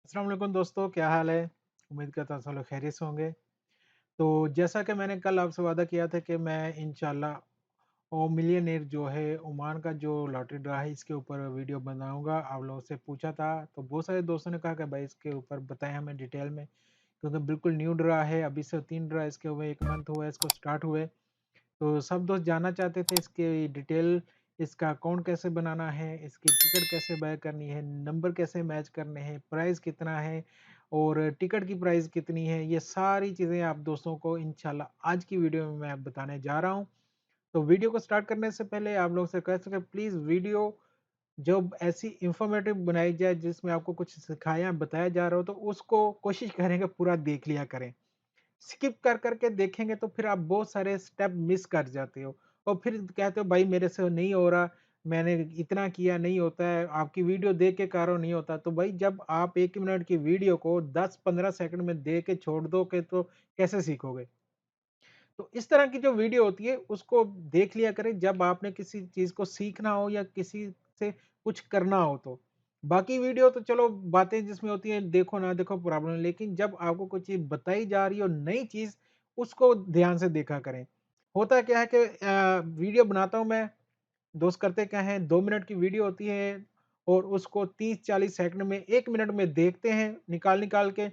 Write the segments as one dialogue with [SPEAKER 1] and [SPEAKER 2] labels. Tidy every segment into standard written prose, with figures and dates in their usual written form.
[SPEAKER 1] अस्सलाम वालेकुम दोस्तों, क्या हाल है? उम्मीद करता हूँ सब लोग खैरियत से होंगे। तो जैसा कि मैंने कल आपसे वादा किया था कि मैं इंशाल्लाह ओ मिलियनेयर जो है ओमान का जो लॉटरी ड्रा है इसके ऊपर वीडियो बनाऊँगा। आप लोगों से पूछा था तो बहुत सारे दोस्तों ने कहा कि भाई इसके ऊपर बताएँ हमें डिटेल में, क्योंकि बिल्कुल न्यू ड्रा है, अभी से 3 ड्रा इसके हुए, 1 मंथ हुआ है इसको स्टार्ट हुए। तो सब दोस्त जानना चाहते थे इसकी डिटेल, इसका अकाउंट कैसे बनाना है, इसकी टिकट कैसे बाय करनी है, नंबर कैसे मैच करने हैं, प्राइस कितना है और टिकट की प्राइस कितनी है। ये सारी चीज़ें आप दोस्तों को इंशाल्लाह आज की वीडियो में मैं बताने जा रहा हूँ। तो वीडियो को स्टार्ट करने से पहले आप लोगों से रिक्वेस्ट है, प्लीज़ वीडियो जब ऐसी इंफॉर्मेटिव बनाई जाए जिसमें आपको कुछ सिखाया बताया जा रहा हो तो उसको कोशिश करें कि पूरा देख लिया करें। स्किप कर के देखेंगे तो फिर आप बहुत सारे स्टेप मिस कर जाते हो और फिर कहते हो भाई मेरे से नहीं हो रहा, मैंने इतना किया नहीं होता है, आपकी वीडियो देख के कारण नहीं होता। तो भाई जब आप 1 मिनट की वीडियो को 10-15 सेकंड में देख के छोड़ दोगे तो कैसे सीखोगे? तो इस तरह की जो वीडियो होती है उसको देख लिया करें जब आपने किसी चीज़ को सीखना हो या किसी से कुछ करना हो तो। बाकी वीडियो तो चलो बातें जिसमें होती हैं देखो ना देखो प्रॉब्लम नहीं, लेकिन जब आपको कोई चीज़ बताई जा रही हो नई चीज़ उसको ध्यान से देखा करें। होता क्या है कि वीडियो बनाता हूँ मैं, दोस्त करते क्या हैं 2 मिनट की वीडियो होती है और उसको 30-40 सेकंड में 1 मिनट में देखते हैं निकाल-निकाल के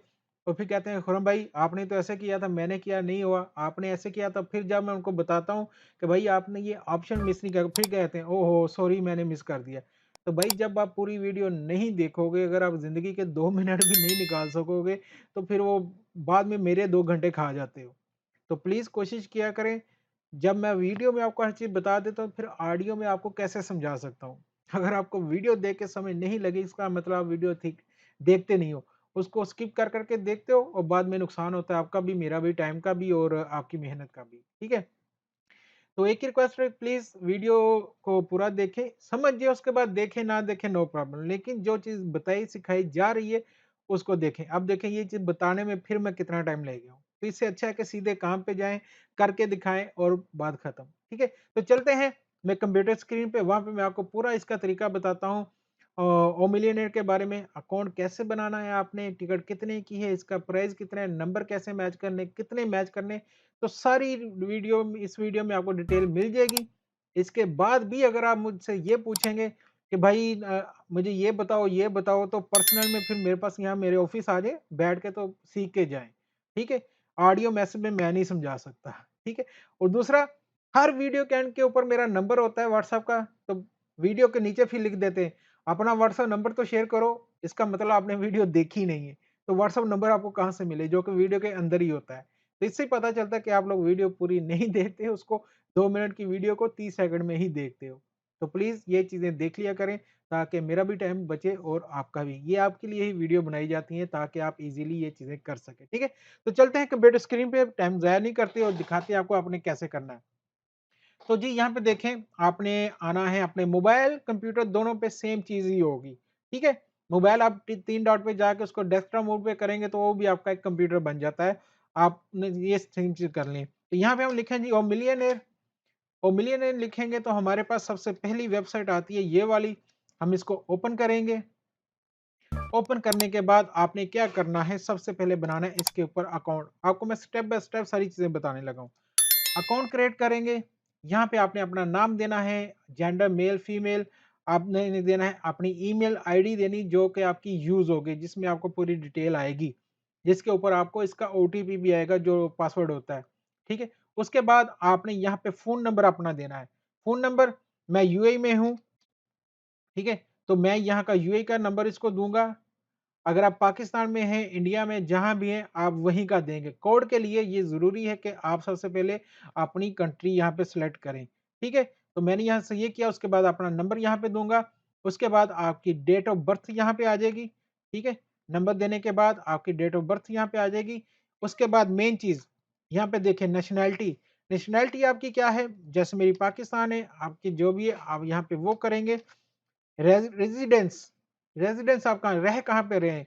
[SPEAKER 1] और फिर कहते हैं खुरम भाई आपने तो ऐसे किया था, मैंने किया नहीं हुआ, आपने ऐसे किया था। फिर जब मैं उनको बताता हूँ कि भाई आपने ये ऑप्शन मिस नहीं किया, फिर कहते हैं ओहो सॉरी मैंने मिस कर दिया। तो भाई जब आप पूरी वीडियो नहीं देखोगे, अगर आप ज़िंदगी के 2 मिनट भी नहीं निकाल सकोगे, तो फिर वो बाद में मेरे 2 घंटे खा जाते हो। तो प्लीज़ कोशिश किया करें, जब मैं वीडियो में आपको हर चीज़ बता देता हूँ, फिर ऑडियो में आपको कैसे समझा सकता हूँ। अगर आपको वीडियो देख के समझ नहीं लगी, इसका मतलब आप वीडियो ठीक देखते नहीं हो। उसको स्किप कर के देखते हो और बाद में नुकसान होता है आपका भी, मेरा भी, टाइम का भी और आपकी मेहनत का भी। ठीक है? तो एक ही रिक्वेस्ट है, प्लीज़ वीडियो को पूरा देखें, समझिए उसके बाद देखें ना देखें नो प्रॉब्लम, लेकिन जो चीज़ बताई सिखाई जा रही है उसको देखें। अब देखें ये चीज़ बताने में फिर मैं कितना टाइम ले गया हूँ। तो इससे अच्छा है कि सीधे काम पे जाएँ, करके दिखाएँ और बात खत्म। ठीक है? तो चलते हैं मैं कंप्यूटर स्क्रीन पे, वहाँ पे मैं आपको पूरा इसका तरीका बताता हूँ। ओ मिलियनेयर के बारे में, अकाउंट कैसे बनाना है आपने, टिकट कितने की है, इसका प्राइस कितना है, नंबर कैसे मैच करने, कितने मैच करने, तो सारी वीडियो में इस वीडियो में आपको डिटेल मिल जाएगी। इसके बाद भी अगर आप मुझसे ये पूछेंगे कि भाई मुझे ये बताओ तो पर्सनल में फिर मेरे पास यहाँ मेरे ऑफिस आ जाए, बैठ के तो सीख के जाएँ, ठीक है? ऑडियो मैसेज में मैं नहीं समझा सकता, ठीक है? और दूसरा, हर वीडियो के एंड के ऊपर मेरा नंबर होता है व्हाट्सएप का, तो वीडियो के नीचे फिर लिख देते हैं, अपना व्हाट्सएप नंबर तो शेयर करो, इसका मतलब आपने वीडियो देखी नहीं है। तो व्हाट्सएप नंबर आपको कहाँ से मिले, जो कि वीडियो के अंदर ही होता है। तो इससे पता चलता है कि आप लोग वीडियो पूरी नहीं देखते, उसको 2 मिनट की वीडियो को 30 सेकंड में ही देखते हो। तो प्लीज़ ये चीज़ें देख लिया करें ताकि मेरा भी टाइम बचे और आपका भी। ये आपके लिए ही वीडियो बनाई जाती है ताकि आप इज़िली ये चीज़ें कर सकें, ठीक है? तो चलते हैं कंप्यूटर स्क्रीन पे, टाइम ज़ाया नहीं करते और दिखाते हैं आपको आपने कैसे करना है। तो जी यहाँ पे देखें, आपने आना है अपने मोबाइल, कंप्यूटर दोनों पे सेम चीज़ ही होगी, ठीक है? मोबाइल आप 3 डॉट पे जाके उसको डेस्कटॉप मोड पे करेंगे तो वो भी आपका एक कंप्यूटर बन जाता है। आपने ये सेम चीज़ कर ली। तो यहाँ पे हम लिखें जी ओ मिलियनेयर लिखेंगे तो हमारे पास सबसे पहली वेबसाइट आती है ये वाली, हम इसको ओपन करेंगे। ओपन करने के बाद आपने क्या करना है, सबसे पहले बनाना है इसके ऊपर अकाउंट। आपको मैं स्टेप बाय स्टेप सारी चीज़ें बताने लगा हूँ। अकाउंट क्रिएट करेंगे, यहाँ पे आपने अपना नाम देना है, जेंडर मेल फीमेल, आपने नहीं देना है, अपनी ईमेल आईडी देनी जो कि आपकी यूज़ होगी, जिसमें आपको पूरी डिटेल आएगी, जिसके ऊपर आपको इसका ओटीपी भी आएगा जो पासवर्ड होता है, ठीक है? उसके बाद आपने यहाँ पे फ़ोन नंबर अपना देना है। फ़ोन नंबर, मैं यूएई में हूँ, ठीक है? तो मैं यहाँ का यूएई का नंबर इसको दूँगा। अगर आप पाकिस्तान में हैं, इंडिया में जहाँ भी हैं, आप वहीं का देंगे। कोड के लिए ये ज़रूरी है कि आप सबसे पहले अपनी कंट्री यहाँ पे सिलेक्ट करें, ठीक है? तो मैंने यहाँ से ये किया, उसके बाद अपना नंबर यहाँ पे दूँगा, उसके बाद आपकी डेट ऑफ बर्थ यहाँ पे आ जाएगी, ठीक है? नंबर देने के बाद आपकी डेट ऑफ बर्थ यहाँ पे आ जाएगी। उसके बाद मेन चीज़, यहाँ पे देखें नेशनैलिटी, नेशनैलिटी आपकी क्या है? जैसे मेरी पाकिस्तान है, आपकी जो भी है आप यहाँ पे वो करेंगे। रेज़िडेंस, रेज़िडेंस आप कहाँ रह कहाँ पे रहे हैं?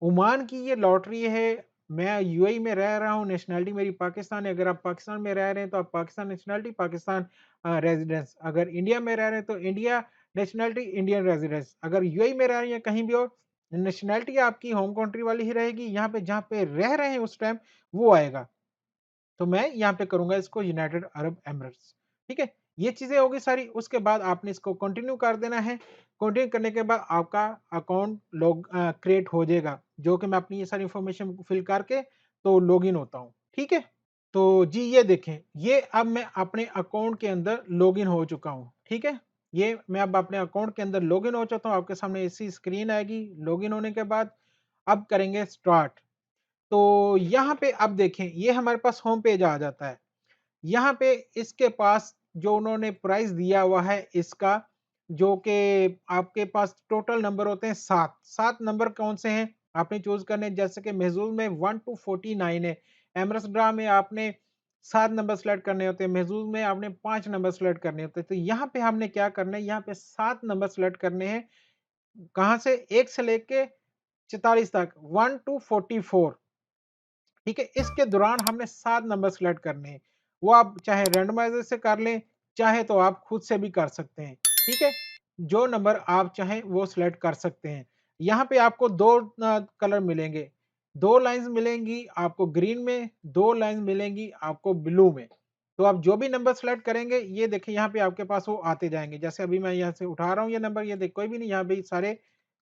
[SPEAKER 1] ओमान की ये लॉटरी है, मैं यूएई में रह रहा हूँ, नेशनैलिटी मेरी पाकिस्तान है, अगर आप पाकिस्तान में रह रहे हैं तो आप पाकिस्तान नेशनैलिटी, पाकिस्तान रेज़िडेंस, अगर इंडिया में रह रहे हैं तो इंडिया नेशनैलिटी, इंडियन रेज़िडेंस, अगर यूएई में रह रही हैं कहीं भी और, नेशनैलिटी आपकी होम कंट्री वाली ही रहेगी, यहाँ पे जहाँ पे रह रहे हैं उस टाइम वो आएगा। तो मैं यहाँ पे करूँगा इसको यूनाइटेड अरब एमिरेट्स, ठीक है? ये चीज़ें हो गई सारी, उसके बाद आपने इसको कंटिन्यू कर देना है। कंटिन्यू करने के बाद आपका अकाउंट क्रिएट हो जाएगा, जो कि मैं अपनी ये सारी इन्फॉर्मेशन फिल करके तो लॉगिन होता हूँ, ठीक है? तो जी ये देखें, ये अब मैं अपने अकाउंट के अंदर लॉगिन हो चुका हूँ, ठीक है? ये मैं अब अपने अकाउंट के अंदर लॉगिन हो चुका हूँ, आपके सामने ऐसी स्क्रीन आएगी, लॉगिन होने के बाद अब करेंगे स्टार्ट। तो यहाँ पे अब देखें, ये हमारे पास होम पेज आ जाता है। यहाँ पे इसके पास जो उन्होंने प्राइस दिया हुआ है इसका, जो कि आपके पास टोटल नंबर होते हैं 7, 7 नंबर कौन से हैं? आपने चूज़ करने हैं, जैसे कि महज़ूल में 1 टू 49 है, एमरेट्स ड्रा में आपने 7 नंबर सेलेक्ट करने होते हैं, महज़ूल में आपने 5 नंबर सेलेक्ट करने होते हैं। तो यहाँ पे हमने क्या करना है, यहाँ पे 7 नंबर सेलेक्ट करने हैं, कहाँ से? 1 से लेके 44 तक, 1 टू 44, ठीक है? इसके दौरान हमने 7 नंबर सेलेक्ट करने हैं। वो आप चाहे रैंडमाइज़र से कर लें, चाहे तो आप खुद से भी कर सकते हैं, ठीक है? जो नंबर आप चाहें वो सेलेक्ट कर सकते हैं। यहाँ पे आपको 2 कलर मिलेंगे, 2 लाइन्स मिलेंगी आपको ग्रीन में, 2 लाइन्स मिलेंगी आपको ब्लू में। तो आप जो भी नंबर सेलेक्ट करेंगे, ये देखिए यहाँ पे आपके पास वो आते जाएँगे। जैसे अभी मैं यहाँ से उठा रहा हूँ ये नंबर, ये कोई भी नहीं, यहाँ पे सारे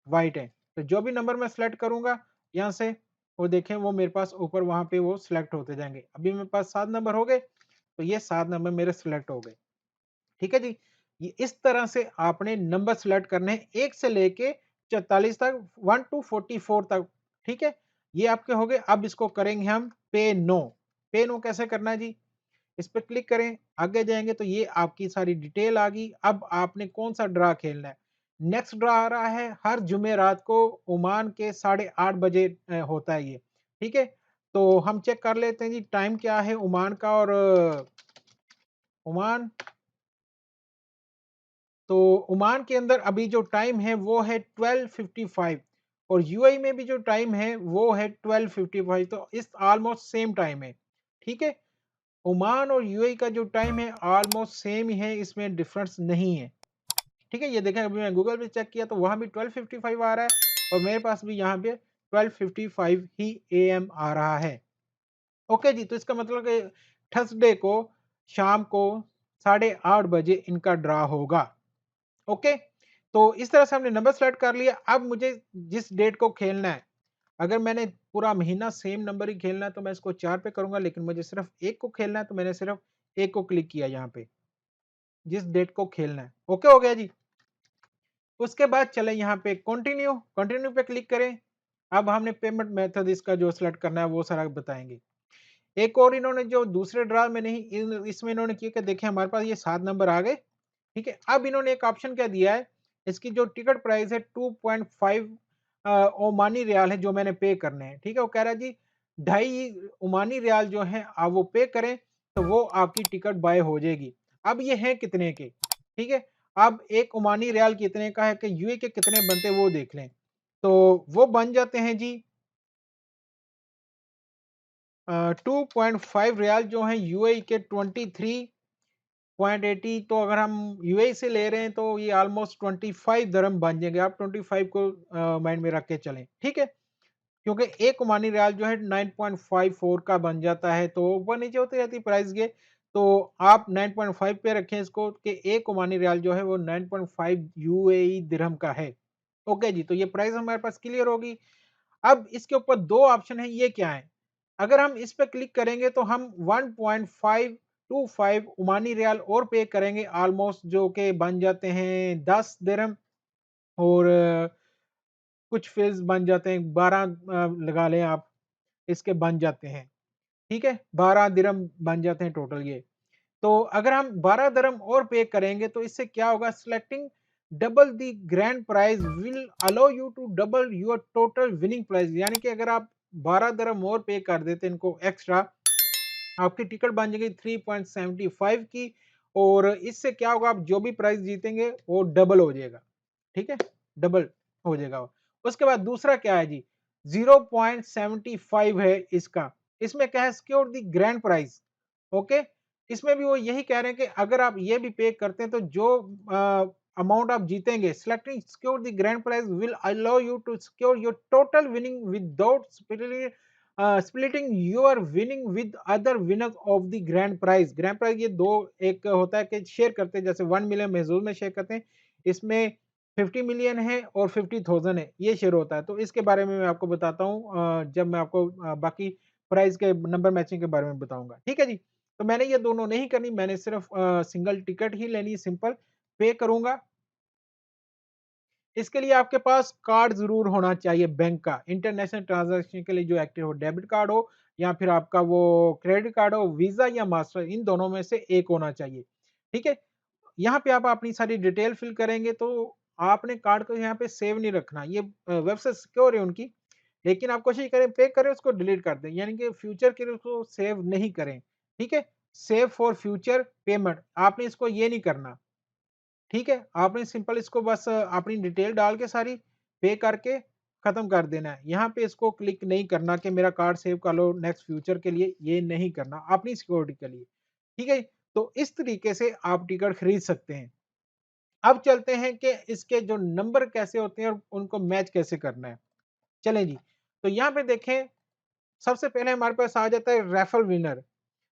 [SPEAKER 1] व्हाइट हैं। तो जो भी नंबर मैं सेलेक्ट करूँगा यहाँ से, वो देखें वो मेरे पास ऊपर वहाँ पे वो सिलेक्ट होते जाएँगे। अभी मेरे पास 7 नंबर हो गए, तो ये 7 नंबर मेरे सिलेक्ट हो गए। ठीक है जी? ये इस तरह से आपने नंबर सिलेक्ट करने हैं 1 से लेके 44 तक, 1 टू 44 तक, ठीक है? ये आपके हो गए। अब इसको करेंगे हम पे नो। पे नो कैसे करना है जी? इस पे क्लिक करें, आगे जाएँगे तो ये आपकी सारी डिटेल आ गई। अब आपने कौन-सा ड्रा खेलना है। नेक्स्ट ड्रा आ रहा है हर जुमेरात को ओमान के 8:30 बजे होता है ये, ठीक है? तो हम चेक कर लेते हैं जी टाइम क्या है ओमान का, और ओमान, तो ओमान के अंदर अभी जो टाइम है वो है 12:55, और यूएई में भी जो टाइम है वो है 12:55, तो इस ऑलमोस्ट सेम टाइम है, ठीक है? ओमान और यूएई का जो टाइम है ऑलमोस्ट सेम ही है, इसमें डिफरेंस नहीं है, ठीक है? ये देखें अभी मैं गूगल पे चेक किया तो वहाँ भी 12:55 आ रहा है, और मेरे पास भी यहाँ पे 12:55 ही एएम आ रहा है। ओके जी, तो इसका मतलब कि थर्सडे को शाम को 8:30 बजे इनका ड्रा होगा। ओके? तो इस तरह से हमने नंबर सेलेक्ट कर लिया। अब मुझे जिस डेट को खेलना है, अगर मैंने पूरा महीना सेम नंबर ही खेलना है तो मैं इसको 4 पे करूँगा, लेकिन मुझे सिर्फ़ 1 को खेलना है तो मैंने सिर्फ़ 1 को क्लिक किया यहाँ पे, जिस डेट को खेलना है। ओके हो गया जी? उसके बाद चलें यहाँ पे कंटिन्यू, कंटिन्यू पे क्लिक करें। अब हमने पेमेंट मेथड इसका जो सेलेक्ट करना है वो सारा बताएँगे। एक और इन्होंने जो दूसरे ड्रा में नहीं, इन इसमें इन्होंने किया कि देखिए हमारे पास ये 7 नंबर आ गए, ठीक है? अब इन्होंने एक ऑप्शन क्या दिया है, इसकी जो टिकट प्राइस है 2.5 ओमानी रियाल है जो मैंने पे करने हैं, ठीक है? वो कह रहा है जी 2.5 ओमानी रियाल जो है आप वो पे करें तो वो आपकी टिकट बाय हो जाएगी। अब ये है कितने के, ठीक है? अब 1 ओमानी रियाल कितने का है कि यूएई के कितने बनते हैं वो देख लें। तो वो बन जाते हैं जी 2.5 रियाल जो हैं यूएई के 23.80, तो अगर हम यूएई से ले रहे हैं तो ये ऑलमोस्ट 25 दिरहम बन जाएँगे। आप 25 को माइंड में रख के चलें, ठीक है? क्योंकि 1 ओमानी रियाल जो है 9.54 का बन जाता है, तो ऊपर-नीचे होती रहती है प्राइस के। तो आप 9.5 पे रखें इसको कि 1 ओमानी रियाल जो है वो 9.5 यूएई दिरहम का है। ओके जी, तो ये प्राइस हमारे पास क्लियर होगी। अब इसके ऊपर 2 ऑप्शन हैं, ये क्या है? अगर हम इस पे क्लिक करेंगे तो हम 1.525 ओमानी रियाल और पे करेंगे ऑलमोस्ट, जो कि बन जाते हैं 10 दिरहम, और कुछ फ़ीस बन जाते हैं 12 लगा लें आप, इसके बन जाते हैं, ठीक है? 12 दिरहम बन जाते हैं टोटल ये। तो अगर हम 12 दिरहम और पे करेंगे तो इससे क्या होगा, selecting double the grand prize will allow you to double your total winning price, यानी कि अगर आप 12 दिरहम और पे कर देते हैं इनको एक्स्ट्रा, आपकी टिकट बन जाएगी 3.75 की, और इससे क्या होगा, आप जो भी प्राइस जीतेंगे वो डबल हो जाएगा, ठीक है? डबल हो जाएगा वो। उसके बाद दूसरा क्या है जी, 0.75 है इसका। इसमें क्या है, secure the grand price, okay? इसमें भी वो यही कह रहे हैं कि अगर आप ये भी पे करते हैं तो जो अमाउंट आप जीतेंगे, selecting secure the grand prize will allow you to secure your total winning without splitting your winning with other winners of the grand prize. Grand prize ये दो, एक होता है कि शेयर करते हैं, जैसे 1 मिलियन महसूल में शेयर करते हैं, इसमें 50 मिलियन है और 50,000 है, ये शेयर होता है। तो इसके बारे में मैं आपको बताता हूँ जब मैं आपको बाकी प्राइज के नंबर मैचिंग के बारे में बताऊंगा, ठीक है जी। तो मैंने ये दोनों नहीं करनी, मैंने सिर्फ सिंगल टिकट ही लेनी, सिंपल पे करूंगा। इसके लिए आपके पास कार्ड जरूर होना चाहिए बैंक का, इंटरनेशनल ट्रांजैक्शन के लिए जो एक्टिव हो, डेबिट कार्ड हो या फिर आपका वो क्रेडिट कार्ड हो, वीजा या मास्टर, इन दोनों में से एक होना चाहिए, ठीक है। यहाँ पे आप अपनी सारी डिटेल फिल करेंगे, तो आपने कार्ड को यहाँ पे सेव नहीं रखना, ये वेबसाइट सिक्योर है उनकी, लेकिन आप कोशिश करें पे करें उसको डिलीट कर दें, यानी कि फ्यूचर के लिए उसको सेव नहीं करें, ठीक है। सेव फॉर फ्यूचर पेमेंट, आपने इसको ये नहीं करना, ठीक है। आपने सिंपल इसको बस अपनी डिटेल डाल के सारी पे करके खत्म कर देना है। यहाँ पे इसको क्लिक नहीं करना कि मेरा कार्ड सेव कर लो नेक्स्ट फ्यूचर के लिए, ये नहीं करना, अपनी सिक्योरिटी के लिए, ठीक है। तो इस तरीके से आप टिकट खरीद सकते हैं। अब चलते हैं कि इसके जो नंबर कैसे होते हैं और उनको मैच कैसे करना है। चलें जी, तो यहाँ पे देखें, सबसे पहले हमारे पास आ जाता है रेफल विनर।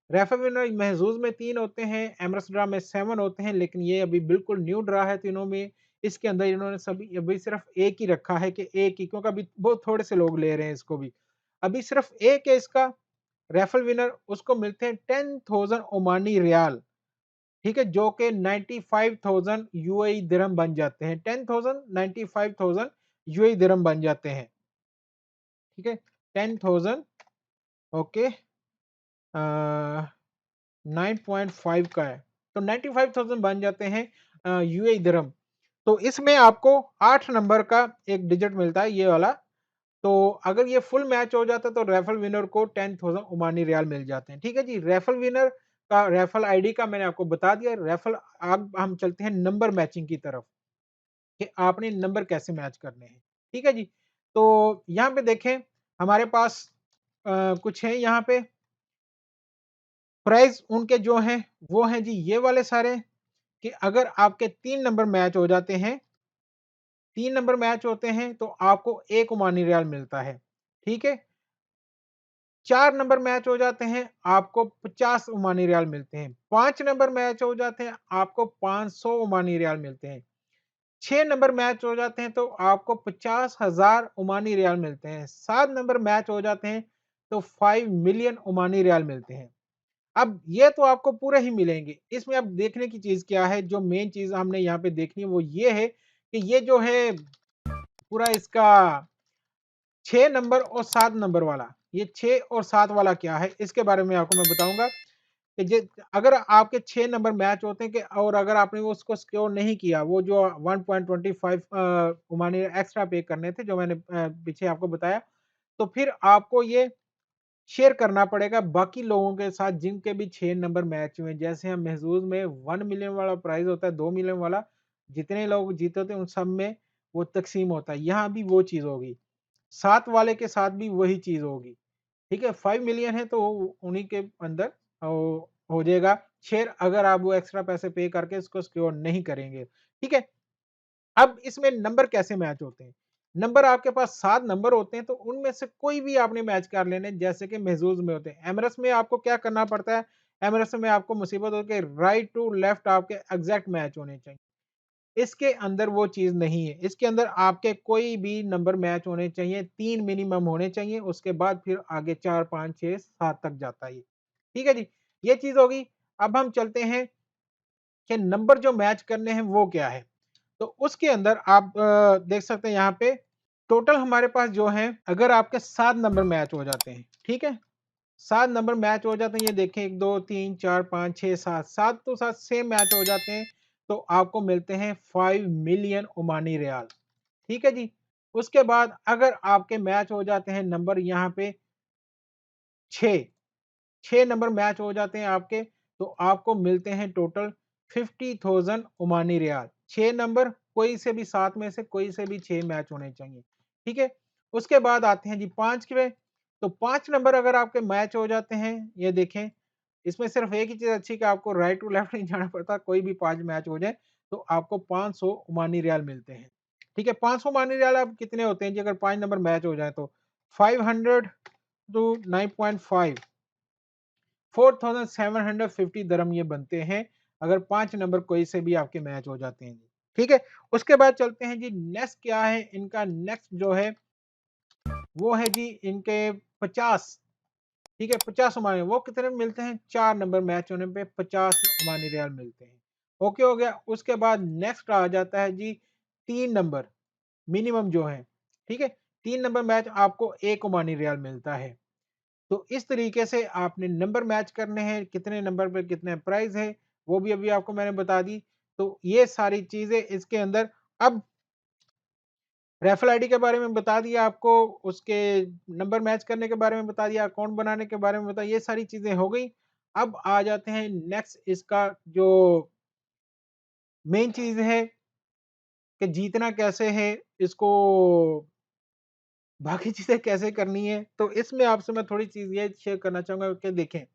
[SPEAKER 1] रेफल विनर महजूज में 3 होते हैं, एमरेस ड्रा में 7 होते हैं, लेकिन ये अभी बिल्कुल न्यू ड्रा है तीनों में। इसके अंदर इन्होंने सभी अभी सिर्फ एक ही रखा है कि एक ही, क्योंकि अभी बहुत थोड़े से लोग ले रहे हैं इसको भी। अभी सिर्फ एक है इसका रेफल विनर, उसको मिलते हैं 10,000 ओमानी रियाल, ठीक है, जो कि 95,000 यूएई दिरहम बन जाते हैं। 10,000 95,000 यूएई दिरहम बन जाते हैं, ठीक है। 10,000 ओके 9.5 का है, तो 95,000 बन जाते हैं यूएई दिरहम। तो इसमें आपको 8 नंबर का एक डिजिट मिलता है, ये वाला। तो अगर ये फुल मैच हो जाता है तो रेफल विनर को 10,000 ओमानी रियाल मिल जाते हैं, ठीक है जी। रेफल विनर का रेफल आईडी का मैंने आपको बता दिया। रेफल, अब हम चलते हैं नंबर मैचिंग की तरफ कि आपने नंबर कैसे मैच करने हैं, ठीक है जी। तो यहाँ पे देखें, हमारे पास कुछ है यहाँ पे प्राइस उनके जो हैं, वो हैं जी ये वाले सारे, कि अगर आपके 3 नंबर मैच हो जाते हैं, 3 नंबर मैच होते हैं तो आपको 1 ओमानी रियाल मिलता है, ठीक है। 4 नंबर मैच हो जाते हैं, आपको 50 ओमानी रियाल मिलते हैं। 5 नंबर मैच हो जाते हैं, आपको 500 ओमानी रियाल मिलते हैं। 6 नंबर मैच हो जाते हैं तो आपको 50,000 ओमानी रियाल मिलते हैं। 7 नंबर मैच हो जाते हैं तो 5 मिलियन ओमानी रियाल मिलते हैं। अब ये तो आपको पूरे ही मिलेंगे। इसमें अब देखने की चीज़ क्या है, जो मेन चीज़ हमने यहाँ पे देखनी है वो ये है कि ये जो है पूरा इसका 6 नंबर और 7 नंबर वाला, ये 6 और 7 वाला क्या है, इसके बारे में आपको मैं बताऊँगा कि जे अगर आपके 6 नंबर मैच होते हैं कि, और अगर आपने वो उसको सिक्योर नहीं किया, वो जो 1.25 ओमानी एक्स्ट्रा पे करने थे जो मैंने पीछे आपको बताया, तो फिर आपको ये शेयर करना पड़ेगा बाकी लोगों के साथ जिनके भी 6 नंबर मैच हुए। जैसे हम महज़ूज़ में 1 मिलियन वाला प्राइज़ होता है, 2 मिलियन वाला, जितने लोग जीते होते हैं उन सब में वो तक़सीम होता है। यहाँ भी वो चीज़ होगी। 7 वाले के साथ भी वही चीज़ होगी, ठीक है। 5 मिलियन है तो उन्हीं के अंदर हो जाएगा शेयर, अगर आप वो एक्स्ट्रा पैसे पे करके इसको सिक्योर नहीं करेंगे, ठीक है। अब इसमें नंबर कैसे मैच होते हैं? नंबर आपके पास 7 नंबर होते हैं तो उनमें से कोई भी आपने मैच कर लेने, जैसे कि महज़ूज़ में होते हैं। एमरेस में आपको क्या करना पड़ता है? एमरेस में आपको मुसीबत होती है, राइट टू लेफ्ट आपके एग्ज़ैक्ट मैच होने चाहिए। इसके अंदर वो चीज़ नहीं है। इसके अंदर आपके कोई भी नंबर मैच होने चाहिए, 3 मिनिमम होने चाहिए, उसके बाद फिर आगे 4, 5, 6, 7 तक जाता है ये। ठीक है जी? ये चीज़ होगी। अब हम चलते हैं कि नंबर जो मैच करने हैं वो क्या है? तो उसके अंदर आप देख सकते हैं यहाँ पे टोटल हमारे पास जो है, अगर आपके 7 नंबर मैच हो जाते हैं, ठीक है? 7 नंबर मैच हो जाते हैं, ये देखें 1, 2, 3, 4, 5, 6, 7, 7 तो 7 सेम मैच हो जाते हैं, तो आपको मिलते हैं 5 मिलियन ओमानी रियाल, ठीक है जी? उसके बाद अगर आपके मैच हो जाते हैं नंबर यहाँ पे 6, 6 नंबर मैच हो जाते हैं आपके, तो आपको मिलते हैं टोटल 50,000 ओमानी रियाल। 6 नंबर, कोई से भी 7 में से कोई से भी 6 मैच होने चाहिए, ठीक है? उसके बाद आते हैं जी 5 पे, तो 5 नंबर अगर आपके मैच हो जाते हैं, ये देखें, इसमें सिर्फ एक ही चीज़ अच्छी कि आपको राइट टू लेफ्ट नहीं जाना पड़ता, कोई भी 5 मैच हो जाए, तो आपको 500 ओमानी रियाल मिलते हैं। ठीक है, 500 ओमानी रियाल अब कितने होते हैं जी अगर 5 नंबर मैच हो जाए तो 500 टू 9.5 4750 दरम ये बनते हैं अगर 5 नंबर कोई से भी आपके मैच हो जाते हैं जी। ठीक है, उसके बाद चलते हैं जी नेक्स्ट क्या है इनका नेक्स्ट जो है वो है जी इनके 50। ठीक है, 50 ओमानी वो कितने में मिलते हैं 4 नंबर मैच होने पे 50 ओमानी रियाल मिलते हैं। ओके हो गया, उसके बाद नेक्स्ट आ जाता है जी 3 नंबर मिनिमम जो है। ठीक है, 3 नंबर मैच आपको 1 ओमानी रियाल मिलता है। तो इस तरीके से आपने नंबर मैच करने हैं, कितने नंबर पे कितने प्राइज़ है, वो भी अभी आपको मैंने बता दी। तो ये सारी चीज़ें इसके अंदर अब रेफरल आईडी के बारे में बता दिया आपको, उसके नंबर मैच करने के बारे में बता दिया, अकाउंट बनाने के बारे में बताया, ये सारी चीज़ें हो गई। अब आ जाते हैं नेक्स्ट इसका जो मेन चीज़ है कि जीतना कैसे है, इसको बाकी चीज़ें कैसे करनी है, तो इसमें आपसे मैं थोड़ी चीज़ ये शेयर करना चाहूँगा कि देखें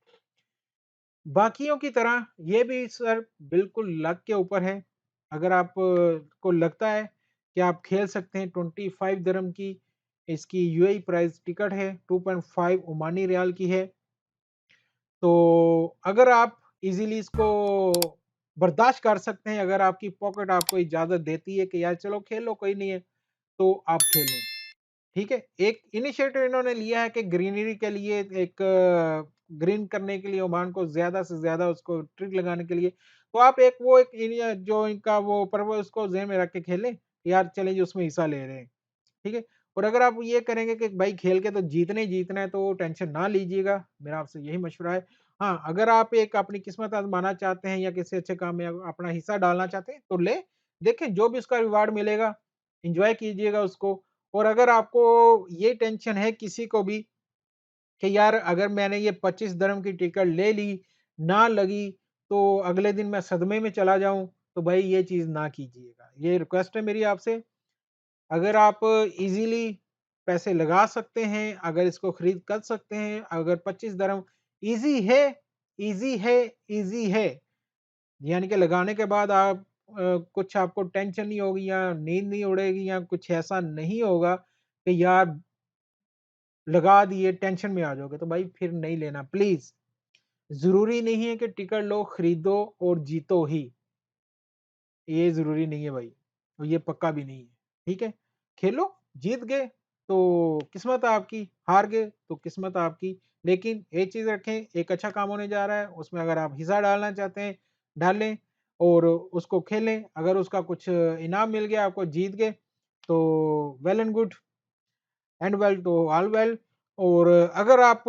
[SPEAKER 1] बाकियों की तरह ये भी सर बिल्कुल लक के ऊपर है। अगर आप को लगता है कि आप खेल सकते हैं 25 दिरहम की इसकी यूएई प्राइस टिकट है, 2.5 ओमानी रियाल की है। तो अगर आप इज़िली इसको बर्दाश्त कर सकते हैं, अगर आपकी पॉकेट आपको इजाज़त देती है कि यार चलो खेल लो कोई नहीं है, तो आप खेलें। ठीक है? एक इनिशिएटिव इन्होंने लिया है कि ग्रीनरी के लिए एक ग्रीन करने के लिए ओमान को ज़्यादा से ज़्यादा उसको ट्रिक लगाने के लिए, तो आप एक वो एक एरिया जो इनका वो पर्पज़ उसको ज़हन में रख के खेलें, यार चलें जी उसमें हिस्सा ले रहे हैं, ठीक है? और अगर आप ये करेंगे कि भाई खेल के तो जीतना ही जीतना है तो टेंशन ना लीजिएगा, मेरा आपसे यही मशवरा है। हाँ, अगर आप एक अपनी किस्मत आज़माना चाहते हैं या किसी अच्छे काम में अपना हिस्सा डालना चाहते हैं, तो लें, देखें जो भी उसका रिवार्ड मिलेगा, एन्जॉय कीजिएगा उसको। और अगर आपको ये टेंशन है किसी को भी कि यार अगर मैंने ये 25 दिरहम की टिकट ले ली, ना लगी, तो अगले दिन मैं सदमे में चला जाऊँ, तो भाई ये चीज़ ना कीजिएगा। ये रिक्वेस्ट है मेरी आपसे। अगर आप ईज़िली पैसे लगा सकते हैं, अगर इसको खरीद कर सकते हैं, अगर 25 दिरहम ईज़ी है, ईज़ी है, ईज़ी है। यानी कि लगाने के बाद आप कुछ आपको टेंशन नहीं होगी या नींद नहीं उड़ेगी या कुछ ऐसा नहीं होगा कि यार लगा दिए टेंशन में आ जाओगे, तो भाई फिर नहीं लेना प्लीज़। ज़रूरी नहीं है कि टिकट लो, खरीदो और जीतो ही। ये ज़रूरी नहीं है भाई, और ये पक्का भी नहीं है, ठीक है? खेलो, जीत गए तो किस्मत आपकी, हार गए तो किस्मत आपकी। लेकिन एक चीज़ रखें, एक अच्छा काम होने जा रहा है, उसमें अगर आप हिस्सा डालना चाहते हैं, डालें और उसको खेलें। अगर उसका कुछ इनाम मिल गया, आपको जीत गए, तो well and good. And well तो ऑल वेल। और अगर आप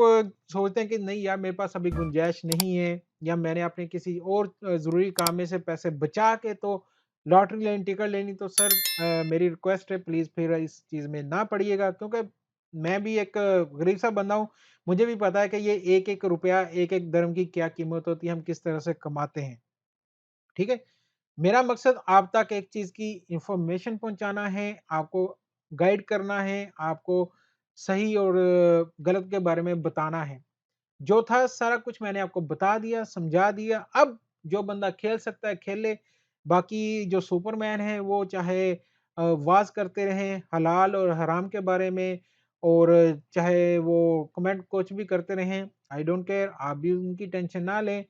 [SPEAKER 1] सोचते हैं कि नहीं यार मेरे पास अभी गुंजाइश नहीं है या मैंने अपने किसी और ज़रूरी काम में से पैसे बचा के तो लॉटरी लेनी टिकट लेनी तो सर मेरी रिक्वेस्ट है प्लीज़ फिर इस चीज़ में ना पड़िएगा क्योंकि मैं भी एक गरीब सा बंदा हूँ। मुझे भी पता है कि ये एक-एक रुपया, एक-एक दिरहम की क्या कीमत होती है, हम किस तरह से कमाते हैं। ठीक है? मेरा मकसद आप तक एक चीज़ की इन्फॉर्मेशन पहुँचाना है, आपको गाइड करना है, आपको सही और गलत के बारे में बताना है। जो था सारा कुछ मैंने आपको बता दिया, समझा दिया, अब जो बंदा खेल सकता है खेले, बाकी जो सुपरमैन है वो चाहे वाज़ करते रहें हलाल और हराम के बारे में और चाहे वो कमेंट कुछ भी करते रहें, आई डोंट केयर आप भी उनकी टेंशन ना लें।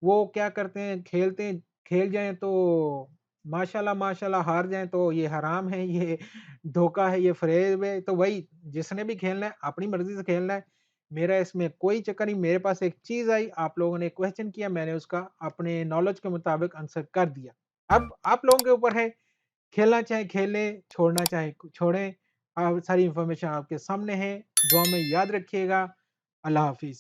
[SPEAKER 1] वो क्या करते हैं खेलते हैं, खेल जाएँ तो माशाल्लाह, माशाल्लाह हार जाएँ तो ये हराम है, ये धोखा है, ये फ़रेब है, तो वही जिसने भी खेलना है अपनी मर्ज़ी से खेलना है। मेरा इसमें कोई चक्कर नहीं, मेरे पास एक चीज़ आई, आप लोगों ने क्वेश्चन किया, मैंने उसका अपने नॉलेज के मुताबिक आंसर कर दिया। अब आप लोगों के ऊपर है, खेलना चाहे खेलें, छोड़ना चाहे छोड़ें। सारी इन्फॉर्मेशन आपके सामने है, दुआ में याद रखिएगा। अल्लाह हाफ़िज़।